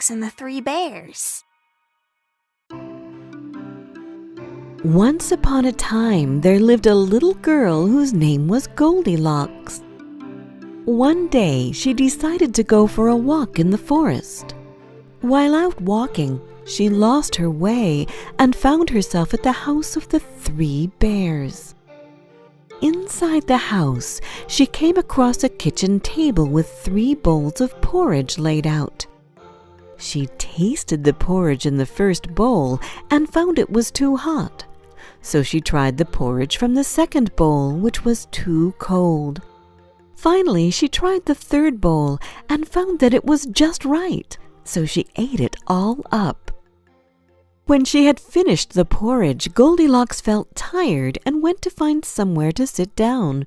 Goldilocks and the Three Bears. Once upon a time, there lived a little girl whose name was Goldilocks. One day, she decided to go for a walk in the forest. While out walking, she lost her way and found herself at the house of the Three Bears. Inside the house, she came across a kitchen table with 3 bowls of porridge laid out. She tasted the porridge in the first bowl and found it was too hot. So she tried the porridge from the second bowl, which was too cold. Finally, she tried the third bowl and found that it was just right, so she ate it all up. When she had finished the porridge, Goldilocks felt tired and went to find somewhere to sit down.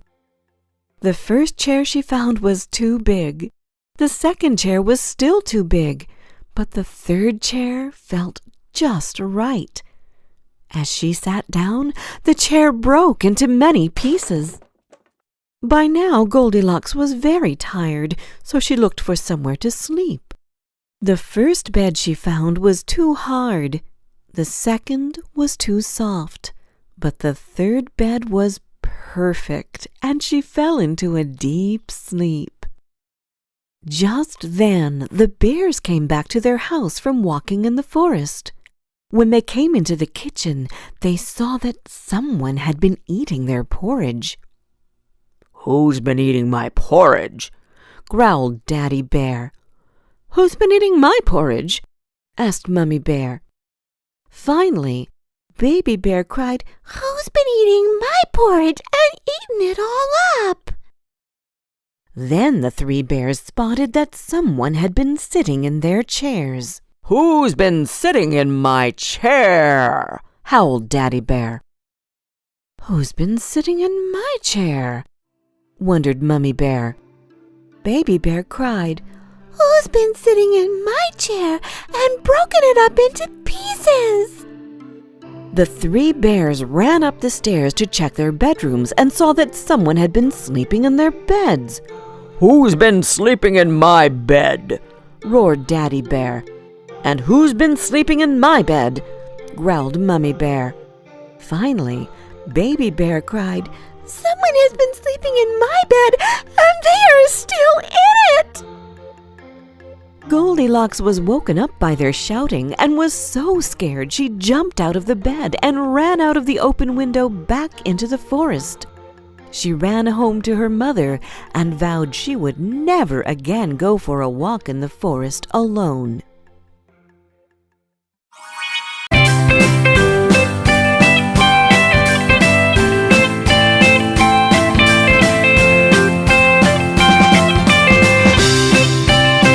The first chair she found was too big. The second chair was still too big, but the third chair felt just right. As she sat down, the chair broke into many pieces. By now, Goldilocks was very tired, so she looked for somewhere to sleep. The first bed she found was too hard. The second was too soft, but the third bed was perfect, and she fell into a deep sleep. Just then, the bears came back to their house from walking in the forest. When they came into the kitchen, they saw that someone had been eating their porridge. "Who's been eating my porridge?" growled Daddy Bear. "Who's been eating my porridge?" asked Mummy Bear. Finally, Baby Bear cried, "Who's been eating my porridge and eaten it all up?" Then the 3 bears spotted that someone had been sitting in their chairs. "Who's been sitting in my chair?" howled Daddy Bear. "Who's been sitting in my chair?" wondered Mummy Bear. Baby Bear cried, "Who's been sitting in my chair and broken it up into pieces?" The 3 bears ran up the stairs to check their bedrooms and saw that someone had been sleeping in their beds. "Who's been sleeping in my bed?" roared Daddy Bear. "And who's been sleeping in my bed?" growled Mummy Bear. Finally, Baby Bear cried, "Someone has been sleeping in my bed, and they are still in it!" Goldilocks was woken up by their shouting and was so scared she jumped out of the bed and ran out of the open window back into the forest. She ran home to her mother and vowed she would never again go for a walk in the forest alone.